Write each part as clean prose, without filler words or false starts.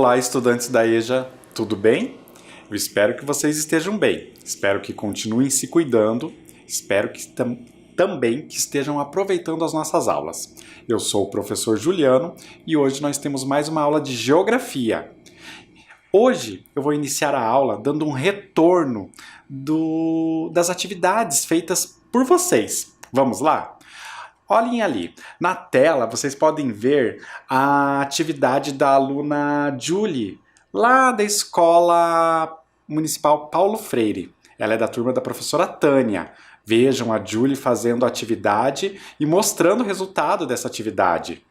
Olá, estudantes da EJA, tudo bem? Eu espero que vocês estejam bem, espero que continuem se cuidando, espero que também que estejam aproveitando as nossas aulas. Eu sou o professor Juliano e hoje nós temos mais uma aula de Geografia. Hoje eu vou iniciar a aula dando um retorno das atividades feitas por vocês. Vamos lá? Olhem ali, na tela vocês podem ver a atividade da aluna Julie, lá da Escola Municipal Paulo Freire. Ela é da turma da professora Tânia. Vejam a Julie fazendo a atividade e mostrando o resultado dessa atividade.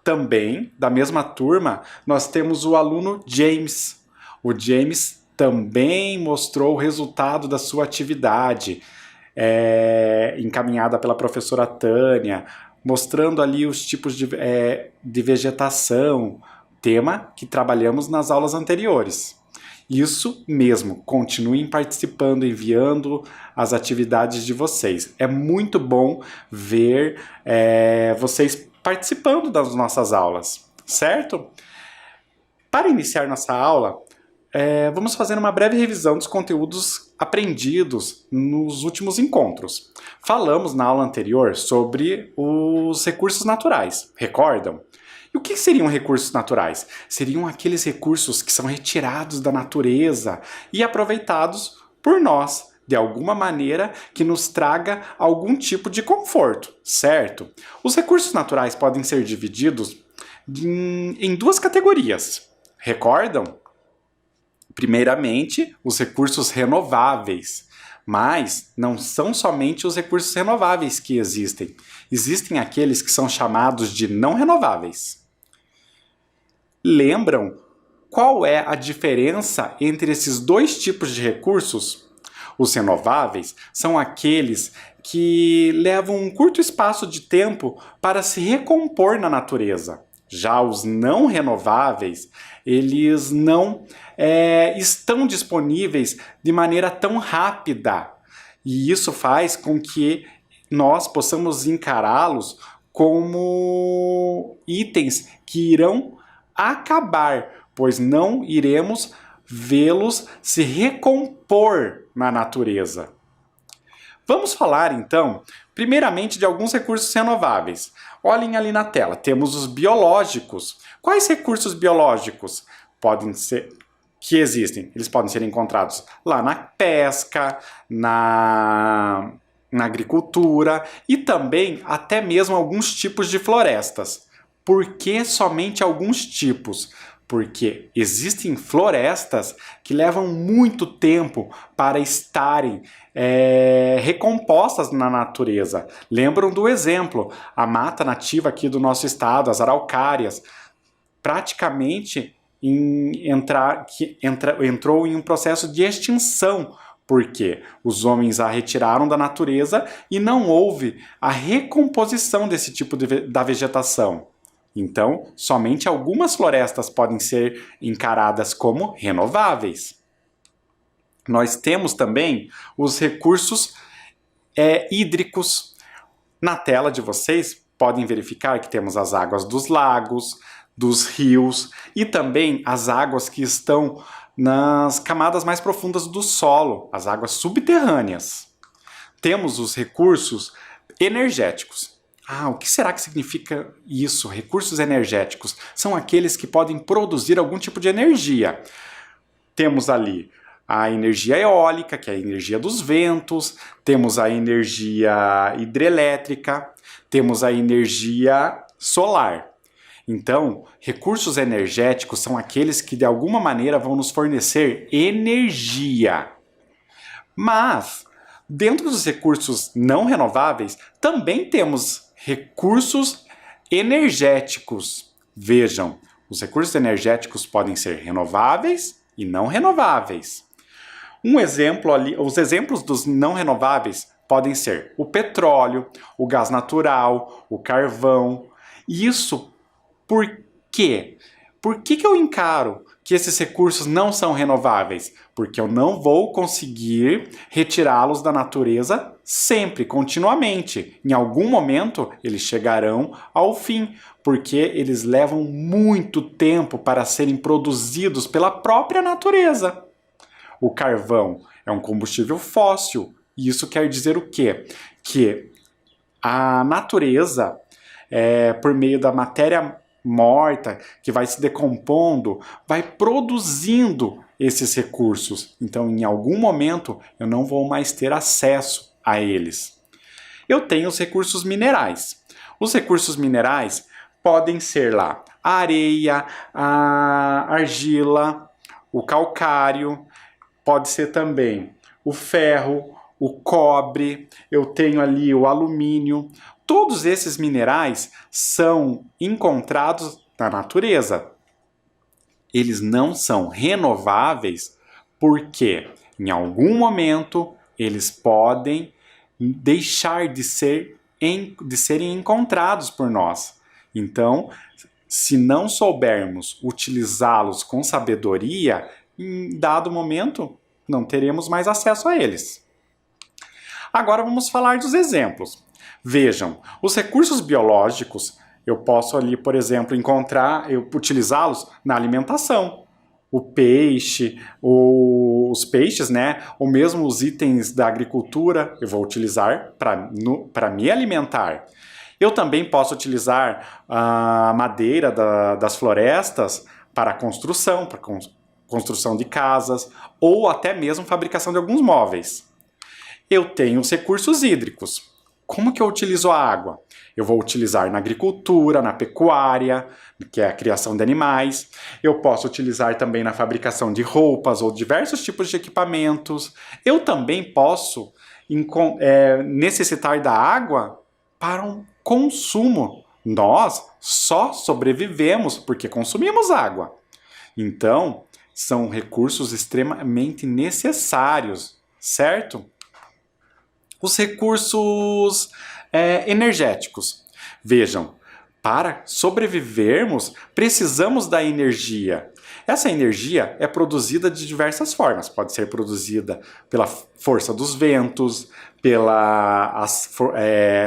Também, da mesma turma, nós temos o aluno James. O James também mostrou o resultado da sua atividade. Encaminhada pela professora Tânia, mostrando ali os tipos de vegetação, tema que trabalhamos nas aulas anteriores. Isso mesmo, continuem participando, enviando as atividades de vocês. É muito bom ver vocês participando das nossas aulas, certo? Para iniciar nossa aula, vamos fazer uma breve revisão dos conteúdos aprendidos nos últimos encontros. Falamos na aula anterior sobre os recursos naturais, recordam? E o que seriam recursos naturais? Seriam aqueles recursos que são retirados da natureza e aproveitados por nós, de alguma maneira que nos traga algum tipo de conforto, certo? Os recursos naturais podem ser divididos em duas categorias, recordam? Primeiramente, os recursos renováveis. Mas não são somente os recursos renováveis que existem. Existem aqueles que são chamados de não renováveis. Lembram qual é a diferença entre esses dois tipos de recursos? Os renováveis são aqueles que levam um curto espaço de tempo para se recompor na natureza. Já os não renováveis, eles não estão disponíveis de maneira tão rápida. E isso faz com que nós possamos encará-los como itens que irão acabar, pois não iremos vê-los se recompor na natureza. Vamos falar, então, primeiramente de alguns recursos renováveis. Olhem ali na tela, temos os biológicos. Quais recursos biológicos que existem? Eles podem ser encontrados lá na pesca, na agricultura e também até mesmo alguns tipos de florestas. Por que somente alguns tipos? Porque existem florestas que levam muito tempo para estarem recompostas na natureza. Lembram do exemplo, a mata nativa aqui do nosso estado, as araucárias, praticamente entrou em um processo de extinção, porque os homens a retiraram da natureza e não houve a recomposição desse tipo da vegetação. Então, somente algumas florestas podem ser encaradas como renováveis. Nós temos também os recursos hídricos. Na tela de vocês, podem verificar que temos as águas dos lagos, dos rios e também as águas que estão nas camadas mais profundas do solo, as águas subterrâneas. Temos os recursos energéticos. O que será que significa isso? Recursos energéticos são aqueles que podem produzir algum tipo de energia. Temos ali a energia eólica, que é a energia dos ventos, temos a energia hidrelétrica, temos a energia solar. Então, recursos energéticos são aqueles que de alguma maneira vão nos fornecer energia. Mas, dentro dos recursos não renováveis, também temos recursos energéticos. Vejam, os recursos energéticos podem ser renováveis e não renováveis. Os exemplos dos não renováveis podem ser o petróleo, o gás natural, o carvão. Isso por quê? Por que eu encaro que esses recursos não são renováveis? Porque eu não vou conseguir retirá-los da natureza sempre, continuamente. Em algum momento, eles chegarão ao fim, porque eles levam muito tempo para serem produzidos pela própria natureza. O carvão é um combustível fóssil. E isso quer dizer o quê? Que a natureza, por meio da matéria morta, que vai se decompondo, vai produzindo esses recursos. Então, em algum momento, eu não vou mais ter acesso a eles. Eu tenho os recursos minerais. Os recursos minerais podem ser lá a areia, a argila, o calcário, pode ser também o ferro, o cobre, eu tenho ali o alumínio. Todos esses minerais são encontrados na natureza. Eles não são renováveis porque, em algum momento, eles podem deixar de serem encontrados por nós. Então, se não soubermos utilizá-los com sabedoria, em dado momento, não teremos mais acesso a eles. Agora vamos falar dos exemplos. Vejam, os recursos biológicos, eu posso ali, por exemplo, utilizá-los na alimentação. O peixe, os peixes, né? Ou mesmo os itens da agricultura, eu vou utilizar para me alimentar. Eu também posso utilizar a madeira das florestas para construção, construção de casas, ou até mesmo fabricação de alguns móveis. Eu tenho os recursos hídricos. Como que eu utilizo a água? Eu vou utilizar na agricultura, na pecuária, que é a criação de animais. Eu posso utilizar também na fabricação de roupas ou diversos tipos de equipamentos. Eu também posso necessitar da água para um consumo. Nós só sobrevivemos porque consumimos água. Então, são recursos extremamente necessários, certo? Os recursos energéticos. Vejam, para sobrevivermos, precisamos da energia. Essa energia é produzida de diversas formas. Pode ser produzida pela força dos ventos, pela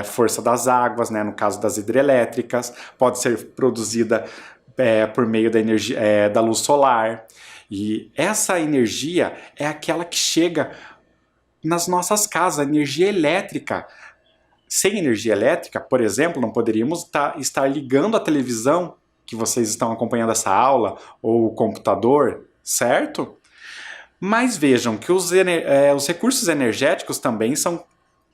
força das águas, né, no caso das hidrelétricas. Pode ser produzida por meio da energia, da luz solar. E essa energia é aquela que chega nas nossas casas, a energia elétrica. Sem energia elétrica, por exemplo, não poderíamos estar ligando a televisão que vocês estão acompanhando essa aula, ou o computador, certo? Mas vejam que os recursos energéticos também são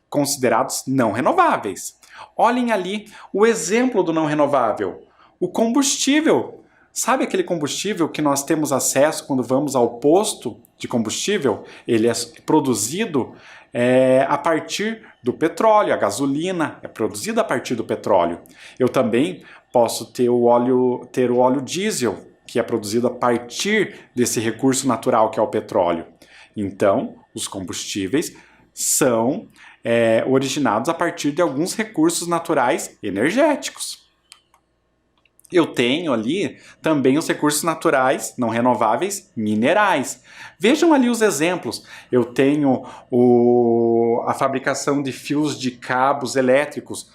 considerados não renováveis. Olhem ali o exemplo do não renovável. O combustível. Sabe aquele combustível que nós temos acesso quando vamos ao posto de combustível? Ele é produzido a partir do petróleo, a gasolina é produzida a partir do petróleo. Eu também posso ter o óleo diesel, que é produzido a partir desse recurso natural que é o petróleo. Então, os combustíveis são originados a partir de alguns recursos naturais energéticos. Eu tenho ali também os recursos naturais não renováveis minerais. Vejam ali os exemplos. Eu tenho a fabricação de fios de cabos elétricos.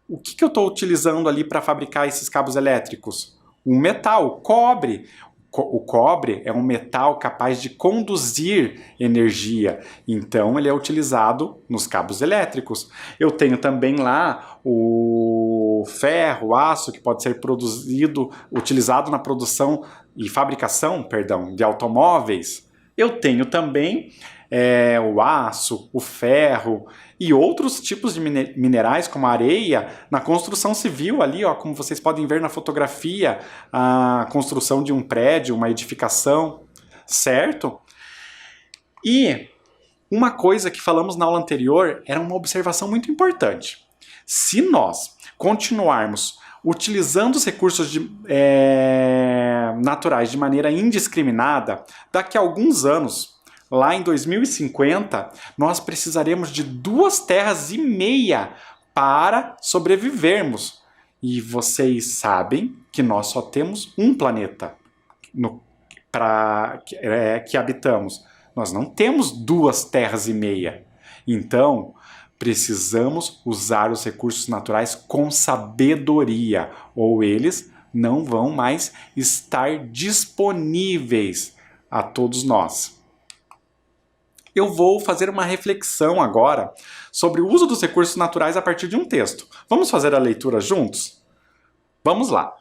O que eu estou utilizando ali para fabricar esses cabos elétricos? Um metal, o cobre. O cobre é um metal capaz de conduzir energia, então ele é utilizado nos cabos elétricos. Eu tenho também lá o ferro, o aço, que pode ser utilizado na produção e fabricação, de automóveis. Eu tenho também o aço, o ferro e outros tipos de minerais, como a areia, na construção civil ali, ó, como vocês podem ver na fotografia, a construção de um prédio, uma edificação, certo? E uma coisa que falamos na aula anterior era uma observação muito importante. Se nós continuarmos utilizando os recursos naturais de maneira indiscriminada, daqui a alguns anos, lá em 2050, nós precisaremos de 2,5 terras para sobrevivermos. E vocês sabem que nós só temos um planeta, que habitamos. Nós não temos 2 terras e meia. Então, precisamos usar os recursos naturais com sabedoria, ou eles não vão mais estar disponíveis a todos nós. Eu vou fazer uma reflexão agora sobre o uso dos recursos naturais a partir de um texto. Vamos fazer a leitura juntos? Vamos lá.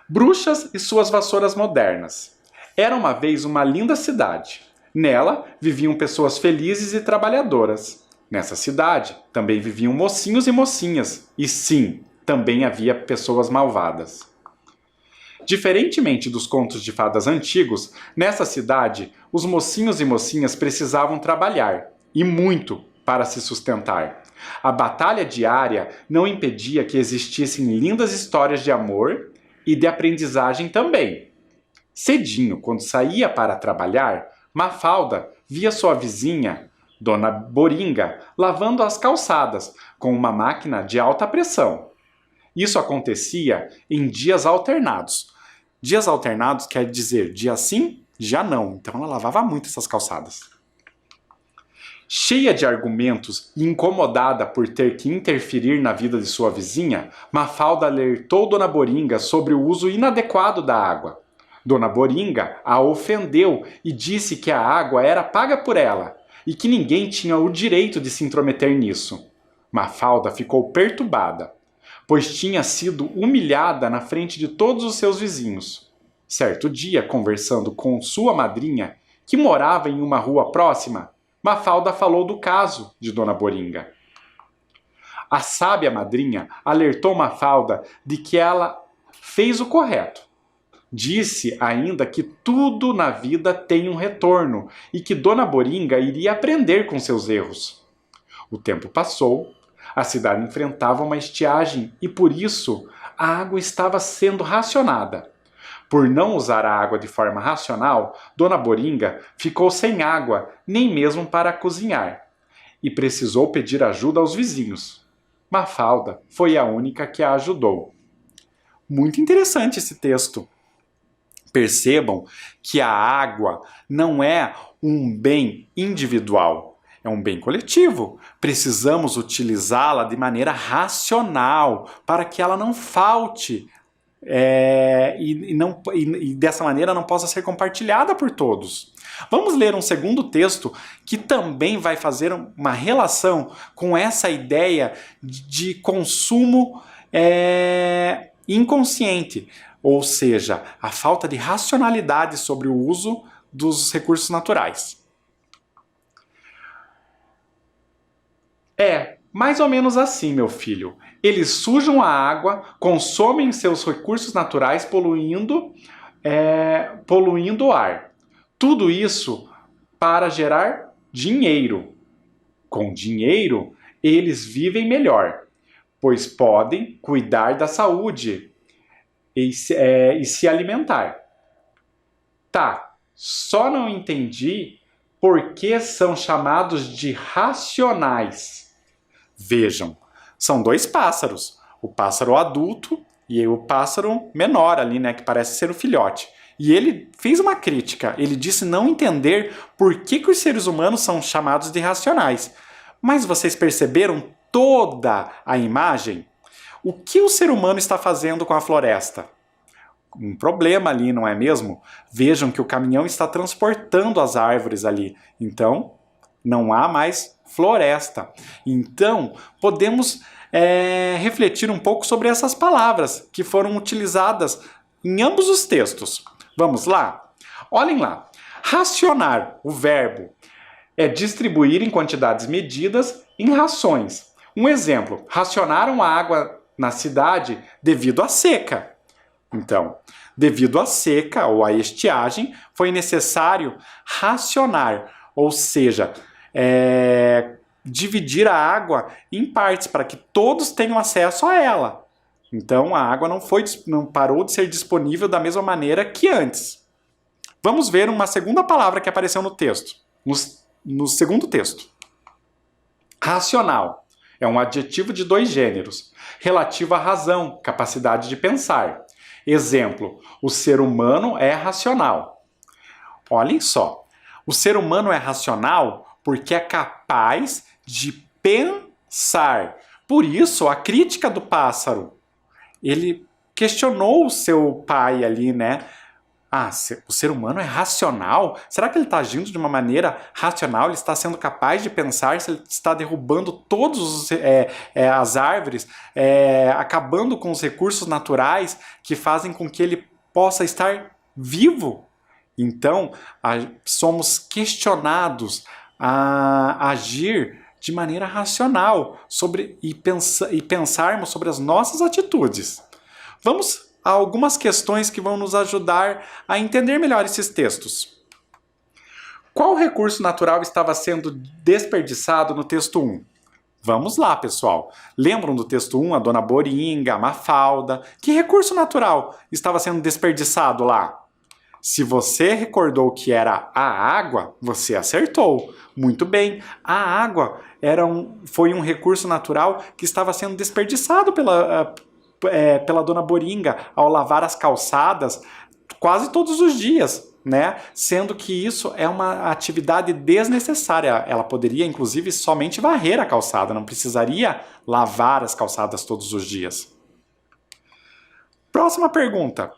Bruxas e suas vassouras modernas. Era uma vez uma linda cidade. Nela viviam pessoas felizes e trabalhadoras. Nessa cidade também viviam mocinhos e mocinhas. E sim, também havia pessoas malvadas. Diferentemente dos contos de fadas antigos, nessa cidade, os mocinhos e mocinhas precisavam trabalhar, e muito, para se sustentar. A batalha diária não impedia que existissem lindas histórias de amor e de aprendizagem também. Cedinho, quando saía para trabalhar, Mafalda via sua vizinha, Dona Boringa, lavando as calçadas com uma máquina de alta pressão. Isso acontecia em dias alternados. Dias alternados quer dizer dia sim, dia não. Então ela lavava muito essas calçadas. Cheia de argumentos e incomodada por ter que interferir na vida de sua vizinha, Mafalda alertou Dona Boringa sobre o uso inadequado da água. Dona Boringa a ofendeu e disse que a água era paga por ela e que ninguém tinha o direito de se intrometer nisso. Mafalda ficou perturbada, pois tinha sido humilhada na frente de todos os seus vizinhos. Certo dia, conversando com sua madrinha, que morava em uma rua próxima, Mafalda falou do caso de Dona Boringa. A sábia madrinha alertou Mafalda de que ela fez o correto. Disse ainda que tudo na vida tem um retorno e que Dona Boringa iria aprender com seus erros. O tempo passou. A cidade enfrentava uma estiagem e, por isso, a água estava sendo racionada. Por não usar a água de forma racional, Dona Boringa ficou sem água, nem mesmo para cozinhar, e precisou pedir ajuda aos vizinhos. Mafalda foi a única que a ajudou. Muito interessante esse texto. Percebam que a água não é um bem individual. É um bem coletivo. Precisamos utilizá-la de maneira racional para que ela não falte e dessa maneira não possa ser compartilhada por todos. Vamos ler um segundo texto que também vai fazer uma relação com essa ideia de consumo inconsciente, ou seja, a falta de racionalidade sobre o uso dos recursos naturais. É mais ou menos assim, meu filho. Eles sujam a água, consomem seus recursos naturais, poluindo o ar. Tudo isso para gerar dinheiro. Com dinheiro, eles vivem melhor, pois podem cuidar da saúde e se alimentar. Tá, só não entendi por que são chamados de racionais. Vejam, são 2 pássaros, o pássaro adulto e o pássaro menor ali, né, que parece ser o filhote. E ele fez uma crítica, ele disse não entender por que os seres humanos são chamados de racionais. Mas vocês perceberam toda a imagem? O que o ser humano está fazendo com a floresta? Um problema ali, não é mesmo? Vejam que o caminhão está transportando as árvores ali, então não há mais floresta. Então, podemos refletir um pouco sobre essas palavras que foram utilizadas em ambos os textos. Vamos lá? Olhem lá. Racionar, o verbo, é distribuir em quantidades medidas em rações. Um exemplo, racionaram a água na cidade devido à seca. Então, devido à seca ou à estiagem, foi necessário racionar, ou seja, dividir a água em partes para que todos tenham acesso a ela. Então a água não parou de ser disponível da mesma maneira que antes. Vamos ver uma segunda palavra que apareceu no texto, no segundo texto. Racional é um adjetivo de 2 gêneros, relativo à razão, capacidade de pensar. Exemplo, o ser humano é racional. Olhem só, o ser humano é racional porque é capaz de pensar. Por isso, a crítica do pássaro. Ele questionou o seu pai ali, né? Ah, o ser humano é racional? Será que ele está agindo de uma maneira racional? Ele está sendo capaz de pensar se ele está derrubando todas as árvores, acabando com os recursos naturais que fazem com que ele possa estar vivo? Então, somos questionados a agir de maneira racional e pensarmos sobre as nossas atitudes. Vamos a algumas questões que vão nos ajudar a entender melhor esses textos. Qual recurso natural estava sendo desperdiçado no texto 1? Vamos lá, pessoal. Lembram do texto 1, a Dona Boringa, a Mafalda? Que recurso natural estava sendo desperdiçado lá? Se você recordou que era a água, você acertou. Muito bem. A água foi um recurso natural que estava sendo desperdiçado pela Dona Boringa ao lavar as calçadas quase todos os dias, né? Sendo que isso é uma atividade desnecessária. Ela poderia, inclusive, somente varrer a calçada, não precisaria lavar as calçadas todos os dias. Próxima pergunta.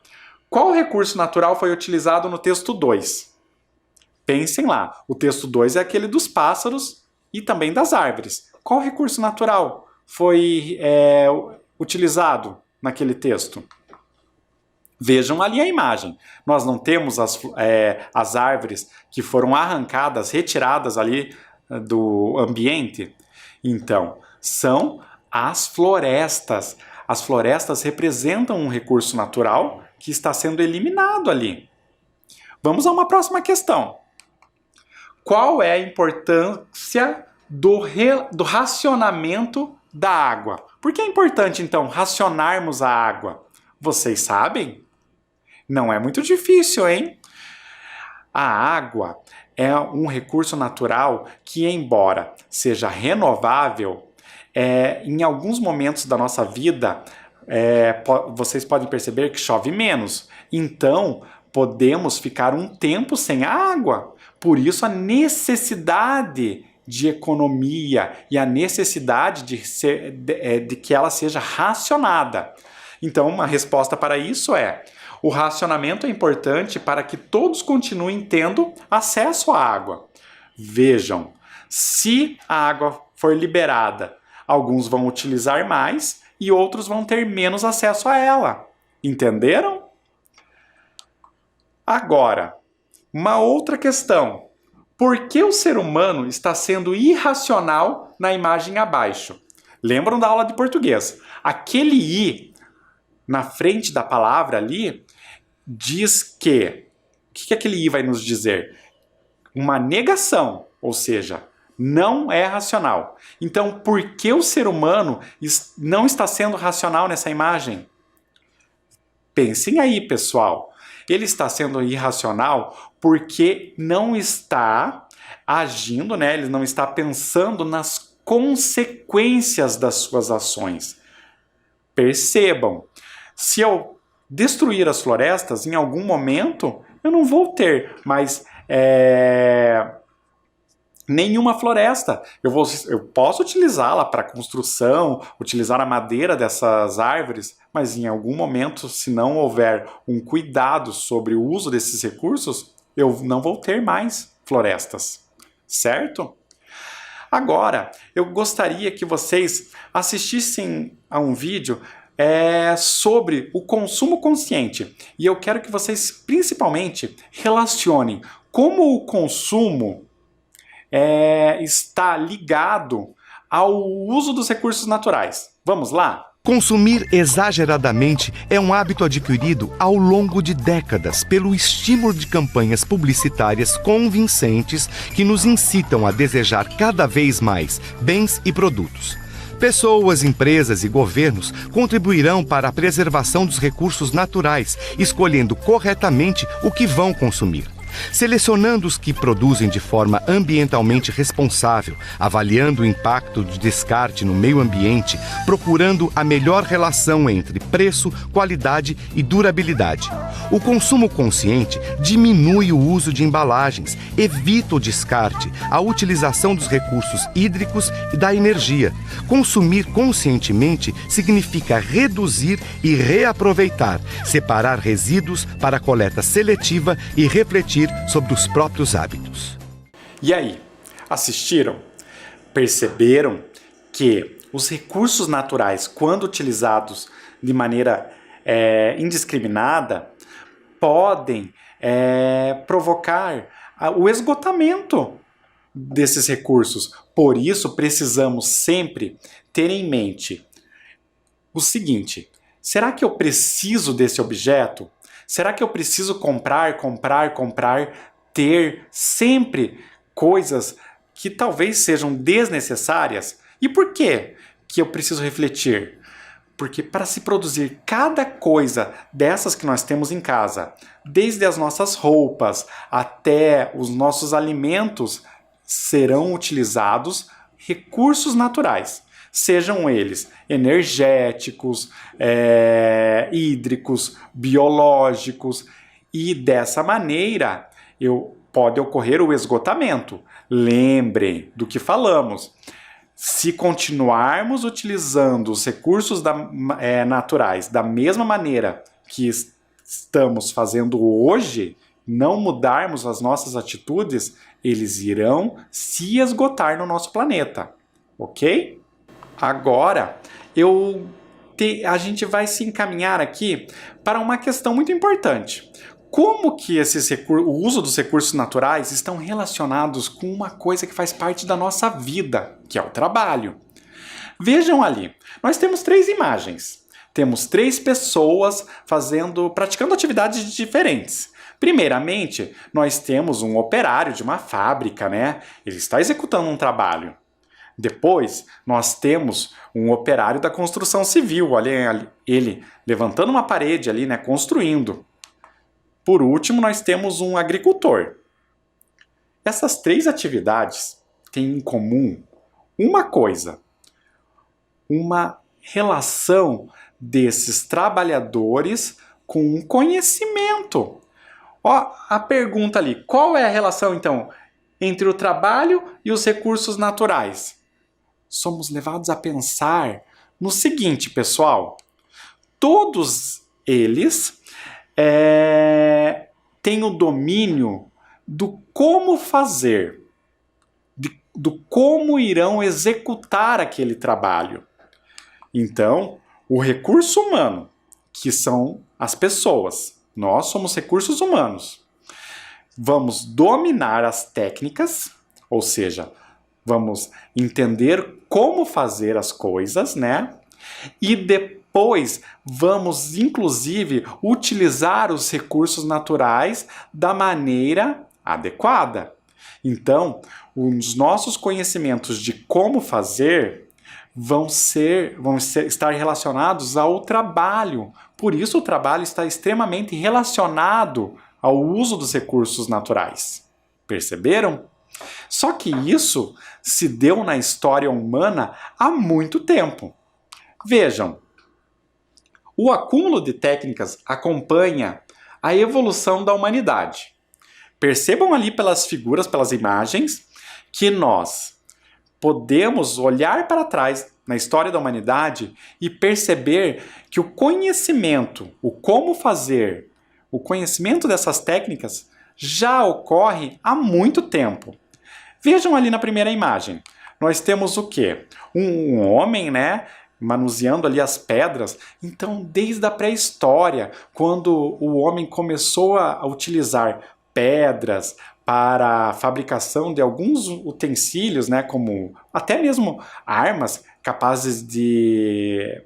Qual recurso natural foi utilizado no texto 2? Pensem lá, o texto 2 é aquele dos pássaros e também das árvores. Qual recurso natural foi utilizado naquele texto? Vejam ali a imagem. Nós não temos as árvores que foram arrancadas, retiradas ali do ambiente? Então, são as florestas. As florestas representam um recurso natural que está sendo eliminado ali. Vamos a uma próxima questão. Qual é a importância do racionamento da água? Por que é importante, então, racionarmos a água? Vocês sabem? Não é muito difícil, hein? A água é um recurso natural que, embora seja renovável, em alguns momentos da nossa vida, vocês podem perceber que chove menos. Então, podemos ficar um tempo sem água. Por isso, a necessidade de economia e a necessidade de que ela seja racionada. Então, uma resposta para isso o racionamento é importante para que todos continuem tendo acesso à água. Vejam, se a água for liberada, alguns vão utilizar mais e outros vão ter menos acesso a ela. Entenderam? Agora, uma outra questão. Por que o ser humano está sendo irracional na imagem abaixo? Lembram da aula de português? Aquele i na frente da palavra ali diz que... O que aquele i vai nos dizer? Uma negação, ou seja, não é racional. Então, por que o ser humano não está sendo racional nessa imagem? Pensem aí, pessoal. Ele está sendo irracional porque não está agindo, né? Ele não está pensando nas consequências das suas ações. Percebam, se eu destruir as florestas, em algum momento eu não vou ter mais nenhuma floresta. Eu posso utilizá-la para construção, utilizar a madeira dessas árvores, mas em algum momento, se não houver um cuidado sobre o uso desses recursos, eu não vou ter mais florestas, certo? Agora, eu gostaria que vocês assistissem a um vídeo sobre o consumo consciente. E eu quero que vocês, principalmente, relacionem como o consumo está ligado ao uso dos recursos naturais. Vamos lá? Consumir exageradamente é um hábito adquirido ao longo de décadas pelo estímulo de campanhas publicitárias convincentes que nos incitam a desejar cada vez mais bens e produtos. Pessoas, empresas e governos contribuirão para a preservação dos recursos naturais, escolhendo corretamente o que vão consumir. selecionando os que produzem de forma ambientalmente responsável, avaliando o impacto de descarte no meio ambiente, procurando a melhor relação entre preço, qualidade e durabilidade. O consumo consciente diminui o uso de embalagens, evita o descarte, a utilização dos recursos hídricos e da energia. Consumir conscientemente significa reduzir e reaproveitar, separar resíduos para coleta seletiva e refletir sobre os próprios hábitos. E aí, assistiram? Perceberam que os recursos naturais, quando utilizados de maneira indiscriminada, podem provocar o esgotamento desses recursos. Por isso, precisamos sempre ter em mente o seguinte: será que eu preciso desse objeto? Será que eu preciso comprar, ter sempre coisas que talvez sejam desnecessárias? E por que eu preciso refletir? Porque para se produzir cada coisa dessas que nós temos em casa, desde as nossas roupas até os nossos alimentos, serão utilizados recursos naturais. Sejam eles energéticos, hídricos, biológicos, e dessa maneira pode ocorrer o esgotamento. Lembrem do que falamos. Se continuarmos utilizando os recursos naturais da mesma maneira que estamos fazendo hoje, não mudarmos as nossas atitudes, eles irão se esgotar no nosso planeta, ok? Agora, a gente vai se encaminhar aqui para uma questão muito importante. Como que o uso dos recursos naturais estão relacionados com uma coisa que faz parte da nossa vida, que é o trabalho? Vejam ali, nós temos 3 imagens. Temos 3 pessoas praticando atividades diferentes. Primeiramente, nós temos um operário de uma fábrica, né? Ele está executando um trabalho. Depois, nós temos um operário da construção civil, olha ele levantando uma parede ali, né? Construindo. Por último, nós temos um agricultor. Essas 3 atividades têm em comum uma coisa: uma relação desses trabalhadores com um conhecimento. Ó, a pergunta ali: qual é a relação, então, entre o trabalho e os recursos naturais? Somos levados a pensar no seguinte, pessoal: todos eles têm o domínio do como fazer, do como irão executar aquele trabalho. Então, o recurso humano, que são as pessoas, nós somos recursos humanos, vamos dominar as técnicas, ou seja, vamos entender como fazer as coisas, né? E depois vamos, inclusive, utilizar os recursos naturais da maneira adequada. Então, os nossos conhecimentos de como fazer vão estar relacionados ao trabalho. Por isso, o trabalho está extremamente relacionado ao uso dos recursos naturais. Perceberam? Só que isso se deu na história humana há muito tempo. Vejam, o acúmulo de técnicas acompanha a evolução da humanidade. Percebam ali pelas figuras, pelas imagens, que nós podemos olhar para trás na história da humanidade e perceber que o conhecimento, o como fazer, o conhecimento dessas técnicas já ocorre há muito tempo. Vejam ali na primeira imagem. Nós temos o quê? Um homem, né, manuseando ali as pedras. Então, desde a pré-história, quando o homem começou a utilizar pedras para a fabricação de alguns utensílios, né, como até mesmo armas capazes de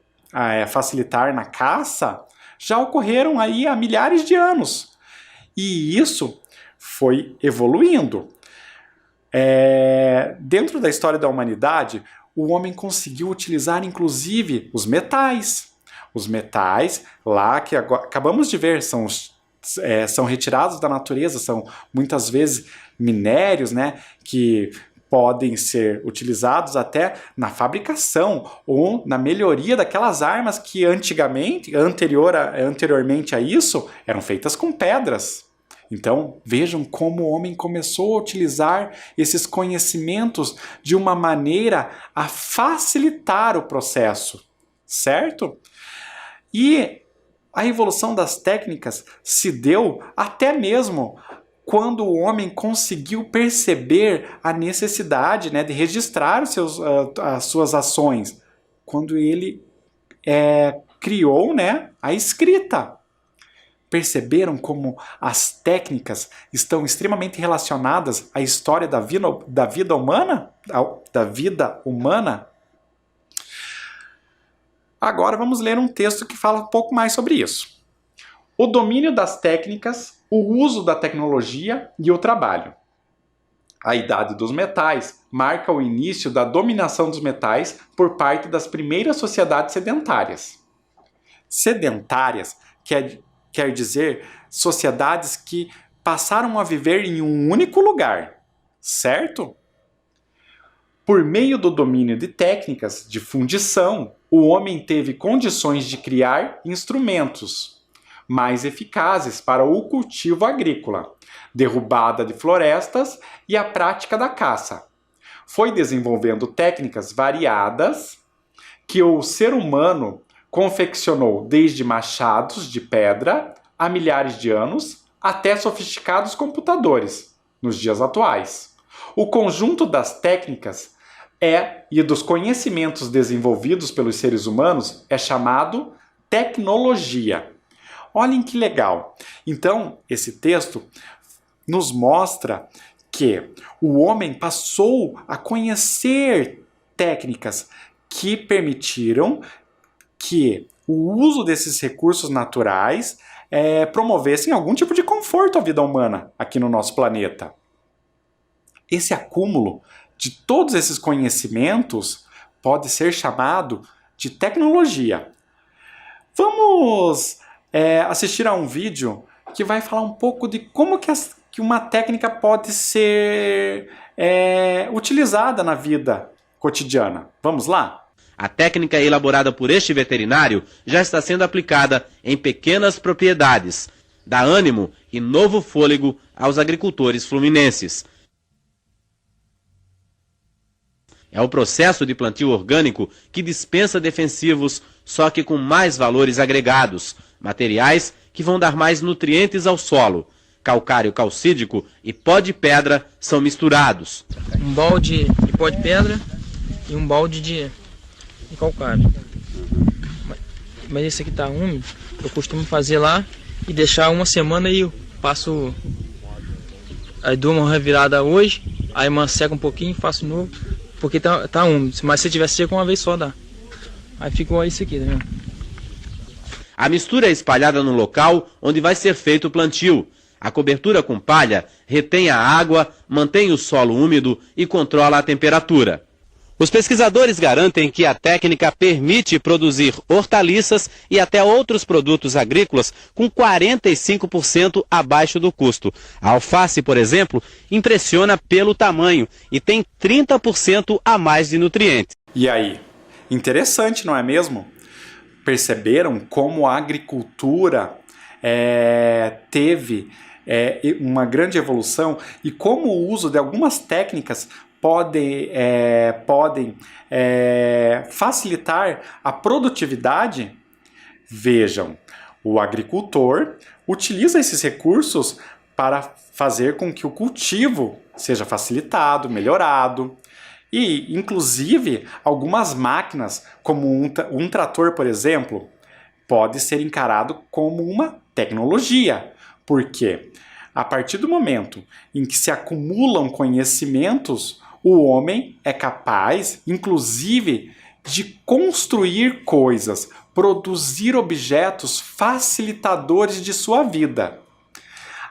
facilitar na caça, já ocorreram aí há milhares de anos. E isso foi evoluindo. Dentro da história da humanidade, o homem conseguiu utilizar inclusive os metais. Os metais, lá que acabamos de ver, são os são retirados da natureza, são muitas vezes minérios, né, que podem ser utilizados até na fabricação ou na melhoria daquelas armas que anteriormente a isso, eram feitas com pedras. Então, vejam como o homem começou a utilizar esses conhecimentos de uma maneira a facilitar o processo, certo? E a evolução das técnicas se deu até mesmo quando o homem conseguiu perceber a necessidade, né, de registrar as suas ações, quando ele criou, né, a escrita. Perceberam como as técnicas estão extremamente relacionadas à história da vida humana? Agora vamos ler um texto que fala um pouco mais sobre isso. O domínio das técnicas, o uso da tecnologia e o trabalho. A idade dos metais marca o início da dominação dos metais por parte das primeiras sociedades sedentárias. Sedentárias quer dizer sociedades que passaram a viver em um único lugar, certo? Por meio do domínio de técnicas de fundição, o homem teve condições de criar instrumentos mais eficazes para o cultivo agrícola, derrubada de florestas e a prática da caça. Foi desenvolvendo técnicas variadas que o ser humano confeccionou desde machados de pedra há milhares de anos até sofisticados computadores nos dias atuais. O conjunto das técnicas e dos conhecimentos desenvolvidos pelos seres humanos é chamado tecnologia. Olhem que legal! Então, esse texto nos mostra que o homem passou a conhecer técnicas que permitiram que o uso desses recursos naturais promovessem algum tipo de conforto à vida humana aqui no nosso planeta. Esse acúmulo de todos esses conhecimentos pode ser chamado de tecnologia. Vamos assistir a um vídeo que vai falar um pouco de como que uma técnica pode ser utilizada na vida cotidiana. Vamos lá? A técnica elaborada por este veterinário já está sendo aplicada em pequenas propriedades. Dá ânimo e novo fôlego aos agricultores fluminenses. É o processo de plantio orgânico que dispensa defensivos, só que com mais valores agregados, materiais que vão dar mais nutrientes ao solo. Calcário calcídico e pó de pedra são misturados. Um balde de pó de pedra e um balde de calcário. Mas esse aqui tá úmido, eu costumo fazer lá e deixar uma semana e eu passo. Aí dou uma revirada hoje, aí seca um pouquinho e faço novo, porque tá úmido. Mas se tivesse seco uma vez só dá. Aí ficou isso aqui, tá vendo? A mistura é espalhada no local onde vai ser feito o plantio. A cobertura com palha retém a água, mantém o solo úmido e controla a temperatura. Os pesquisadores garantem que a técnica permite produzir hortaliças e até outros produtos agrícolas com 45% abaixo do custo. A alface, por exemplo, impressiona pelo tamanho e tem 30% a mais de nutrientes. E aí? Interessante, não é mesmo? Perceberam como a agricultura teve uma grande evolução e como o uso de algumas técnicas podem facilitar a produtividade? Vejam, o agricultor utiliza esses recursos para fazer com que o cultivo seja facilitado, melhorado. E, inclusive, algumas máquinas, como um trator, por exemplo, pode ser encarado como uma tecnologia. Por quê? A partir do momento em que se acumulam conhecimentos, o homem é capaz, inclusive, de construir coisas, produzir objetos facilitadores de sua vida.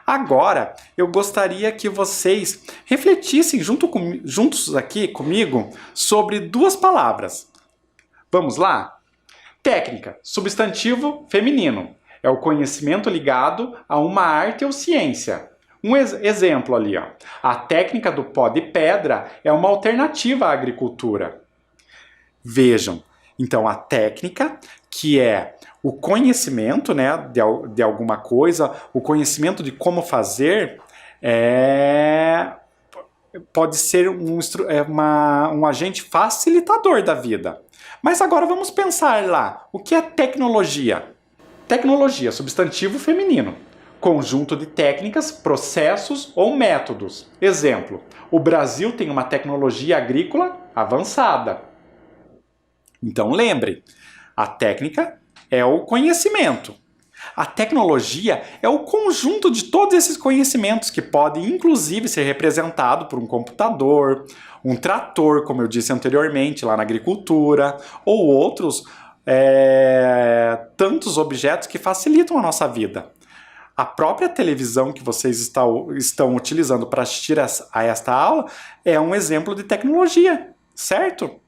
Agora, eu gostaria que vocês refletissem juntos aqui comigo sobre duas palavras. Vamos lá? Técnica, substantivo feminino. é o conhecimento ligado a uma arte ou ciência. Um exemplo ali, ó. A técnica do pó de pedra é uma alternativa à agricultura. Vejam, então a técnica, que é o conhecimento, né, de alguma coisa, o conhecimento de como fazer, pode ser um agente facilitador da vida. Mas agora vamos pensar lá, o que é tecnologia? Tecnologia, substantivo feminino. Conjunto de técnicas, processos ou métodos. Exemplo, o Brasil tem uma tecnologia agrícola avançada. Então lembre, a técnica é o conhecimento. A tecnologia é o conjunto de todos esses conhecimentos que pode inclusive ser representado por um computador, um trator, como eu disse anteriormente, lá na agricultura, ou outros tantos objetos que facilitam a nossa vida. A própria televisão que vocês estão utilizando para assistir a esta aula é um exemplo de tecnologia, certo?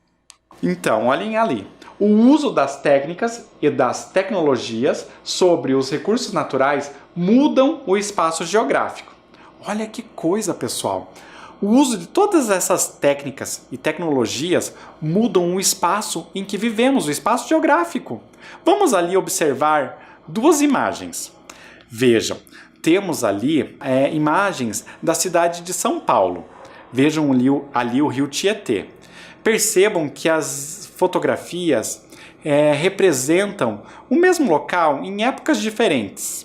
Então, olhem ali. O uso das técnicas e das tecnologias sobre os recursos naturais mudam o espaço geográfico. Olha que coisa, pessoal! O uso de todas essas técnicas e tecnologias mudam o espaço em que vivemos, o espaço geográfico. Vamos ali observar duas imagens. Vejam, temos ali imagens da cidade de São Paulo. Vejam ali o rio Tietê. Percebam que as fotografias representam o mesmo local em épocas diferentes.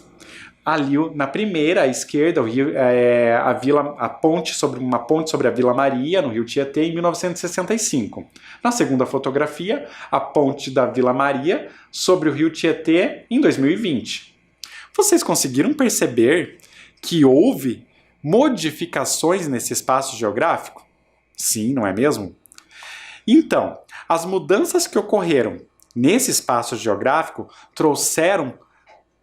Ali na primeira, à esquerda, uma ponte sobre a Vila Maria, no rio Tietê, em 1965. Na segunda fotografia, a ponte da Vila Maria sobre o rio Tietê, em 2020. Vocês conseguiram perceber que houve modificações nesse espaço geográfico? Sim, não é mesmo? Então, as mudanças que ocorreram nesse espaço geográfico trouxeram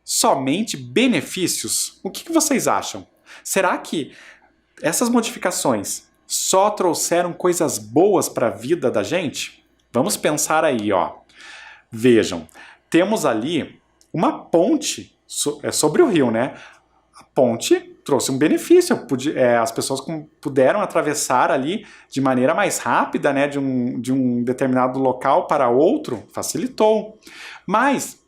somente benefícios? O que vocês acham? Será que essas modificações só trouxeram coisas boas para a vida da gente? Vamos pensar aí, ó. Vejam, temos ali uma ponte sobre o rio, né? A ponte trouxe um benefício, as pessoas puderam atravessar ali de maneira mais rápida, né? De um determinado local para outro, facilitou. Mas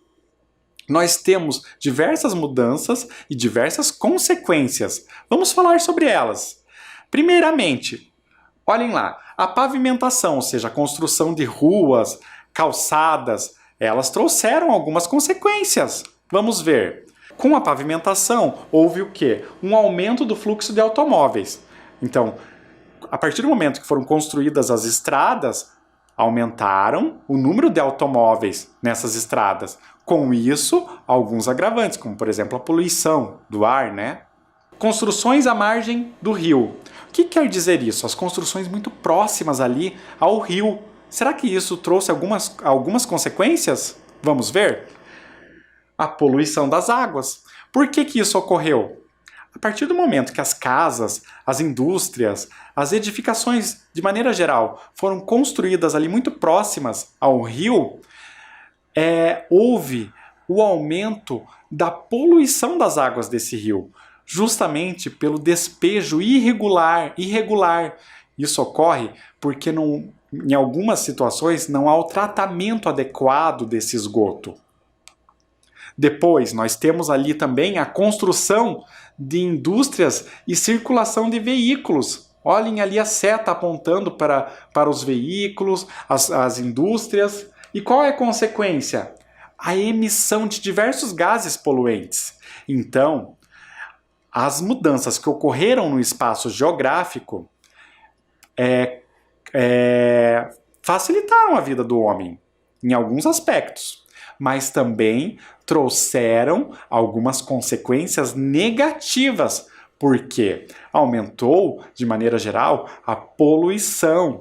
nós temos diversas mudanças e diversas consequências. Vamos falar sobre elas. Primeiramente, olhem lá, a pavimentação, ou seja, a construção de ruas, calçadas, elas trouxeram algumas consequências. Vamos ver. Com a pavimentação, houve o quê? Um aumento do fluxo de automóveis. Então, a partir do momento que foram construídas as estradas, aumentaram o número de automóveis nessas estradas. Com isso, alguns agravantes, como por exemplo a poluição do ar, né? Construções à margem do rio. O que quer dizer isso? As construções muito próximas ali ao rio. Será que isso trouxe algumas consequências? Vamos ver? A poluição das águas. Por que isso ocorreu? A partir do momento que as casas, as indústrias, as edificações, de maneira geral, foram construídas ali muito próximas ao rio, houve o aumento da poluição das águas desse rio, justamente pelo despejo irregular. Isso ocorre porque em algumas situações não há o tratamento adequado desse esgoto. Depois, nós temos ali também a construção de indústrias e circulação de veículos. Olhem ali a seta apontando para os veículos, as indústrias. E qual é a consequência? A emissão de diversos gases poluentes. Então, as mudanças que ocorreram no espaço geográfico facilitaram a vida do homem em alguns aspectos, mas também trouxeram algumas consequências negativas, porque aumentou, de maneira geral, a poluição.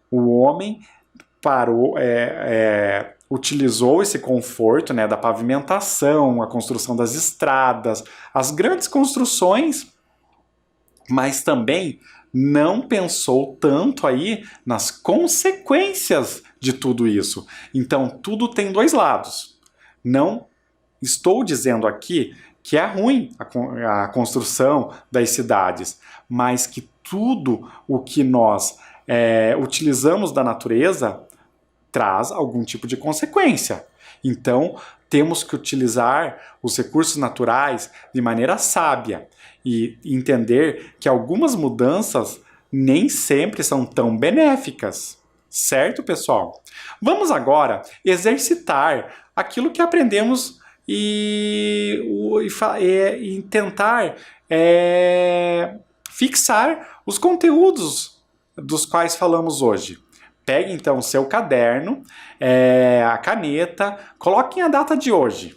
O homem utilizou esse conforto, né, da pavimentação, a construção das estradas, as grandes construções, mas também não pensou tanto aí nas consequências de tudo isso. Então, tudo tem dois lados. Não estou dizendo aqui que é ruim a construção das cidades, mas que tudo o que nós utilizamos da natureza traz algum tipo de consequência. Então, temos que utilizar os recursos naturais de maneira sábia e entender que algumas mudanças nem sempre são tão benéficas. Certo, pessoal? Vamos agora exercitar aquilo que aprendemos e tentar fixar os conteúdos dos quais falamos hoje. Pegue então o seu caderno, a caneta, coloquem a data de hoje.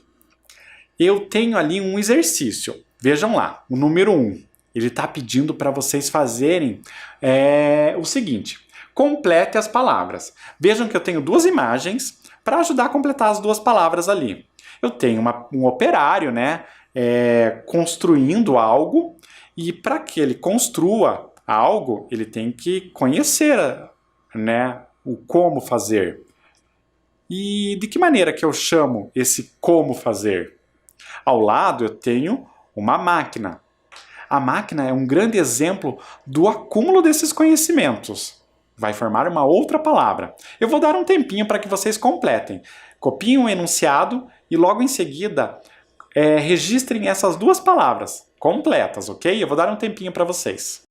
Eu tenho ali um exercício. Vejam lá, o número 1. Ele está pedindo para vocês fazerem o seguinte. Complete as palavras. Vejam que eu tenho 2 imagens para ajudar a completar as 2 palavras ali. Eu tenho um operário, né, construindo algo, e para que ele construa algo, ele tem que conhecer, né, o como fazer. E de que maneira que eu chamo esse como fazer? Ao lado eu tenho uma máquina. A máquina é um grande exemplo do acúmulo desses conhecimentos. Vai formar uma outra palavra. Eu vou dar um tempinho para que vocês completem. Copiem o enunciado e logo em seguida registrem essas 2 palavras completas, ok? Eu vou dar um tempinho para vocês.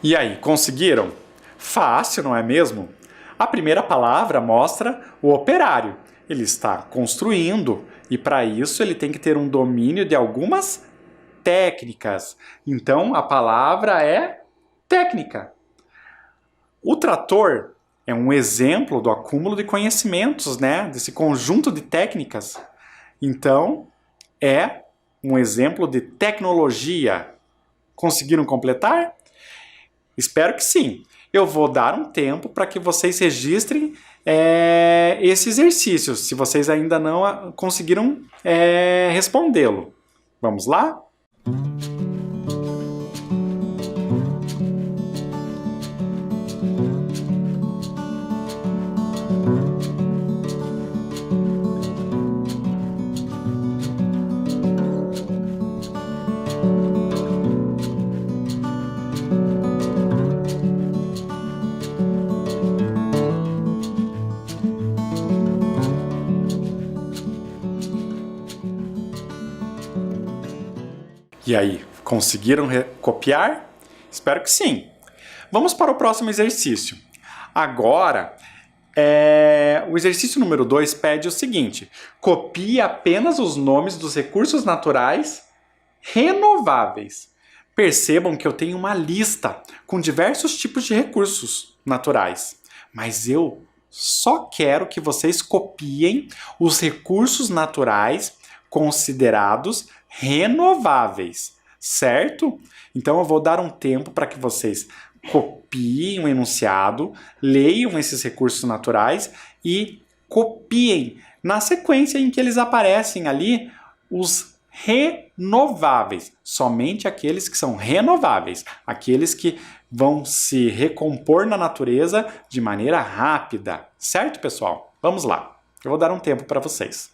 E aí, conseguiram? Fácil, não é mesmo? A primeira palavra mostra o operário. Ele está construindo e para isso ele tem que ter um domínio de algumas técnicas. Então a palavra é técnica. O trator é um exemplo do acúmulo de conhecimentos, né? Desse conjunto de técnicas. Então é um exemplo de tecnologia. Conseguiram completar? Espero que sim. Eu vou dar um tempo para que vocês registrem esse exercício, se vocês ainda não conseguiram respondê-lo. Vamos lá? E aí, conseguiram copiar? Espero que sim. Vamos para o próximo exercício. Agora, O exercício número 2 pede o seguinte: copie apenas os nomes dos recursos naturais renováveis. Percebam que eu tenho uma lista com diversos tipos de recursos naturais, mas eu só quero que vocês copiem os recursos naturais considerados renováveis, certo? Então eu vou dar um tempo para que vocês copiem o enunciado, leiam esses recursos naturais e copiem na sequência em que eles aparecem ali os renováveis, somente aqueles que são renováveis, aqueles que vão se recompor na natureza de maneira rápida, certo, pessoal? Vamos lá, eu vou dar um tempo para vocês.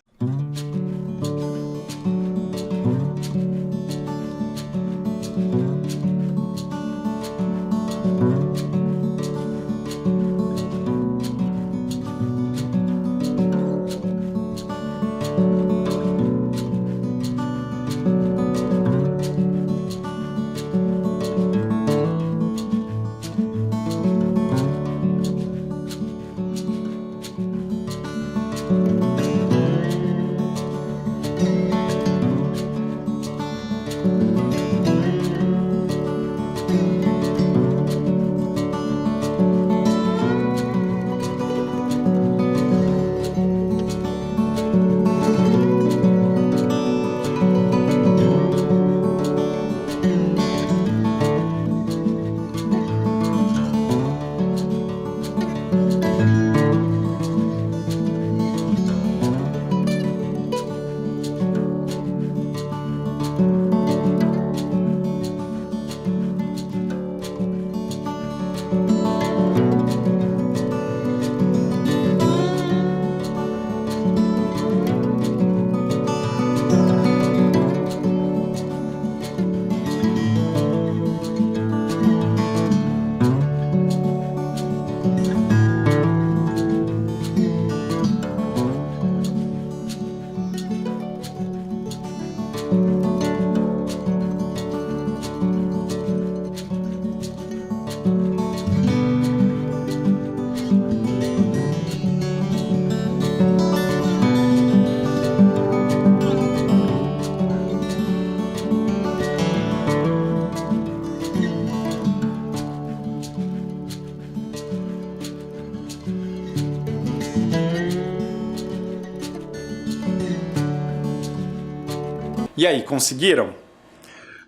E aí, conseguiram?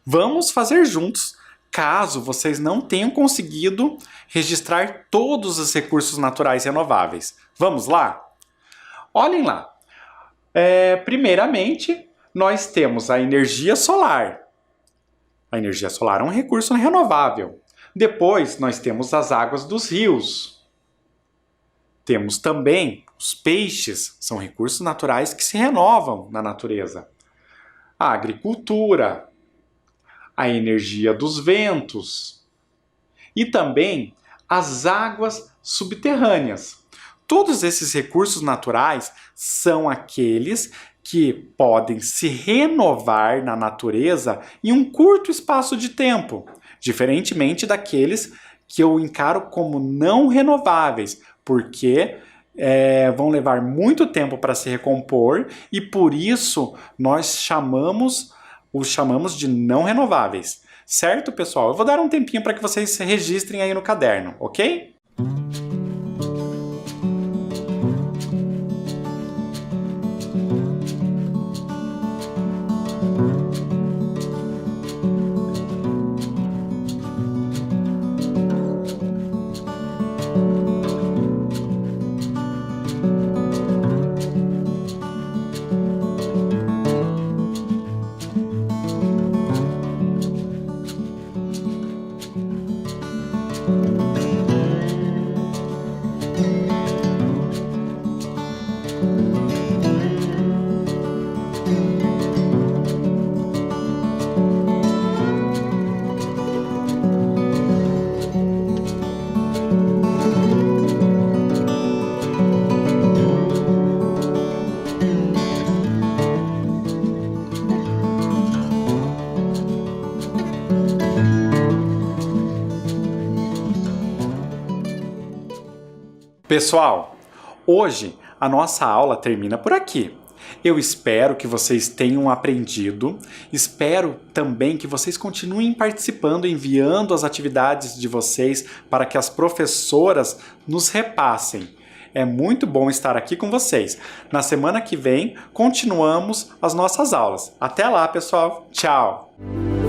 Vamos fazer juntos, caso vocês não tenham conseguido registrar todos os recursos naturais renováveis. Vamos lá? Olhem lá. Primeiramente, nós temos a energia solar. A energia solar é um recurso renovável. Depois, nós temos as águas dos rios. Temos também os peixes, são recursos naturais que se renovam na natureza. A agricultura, a energia dos ventos e também as águas subterrâneas. Todos esses recursos naturais são aqueles que podem se renovar na natureza em um curto espaço de tempo, diferentemente daqueles que eu encaro como não renováveis, porque vão levar muito tempo para se recompor e por isso nós os chamamos de não renováveis. Certo, pessoal? Eu vou dar um tempinho para que vocês registrem aí no caderno, ok? Pessoal, Hoje, a nossa aula termina por aqui. Eu espero que vocês tenham aprendido, espero também que vocês continuem participando, enviando as atividades de vocês para que as professoras nos repassem. É muito bom estar aqui com vocês. Na semana que vem, continuamos as nossas aulas. Até lá, pessoal. Tchau!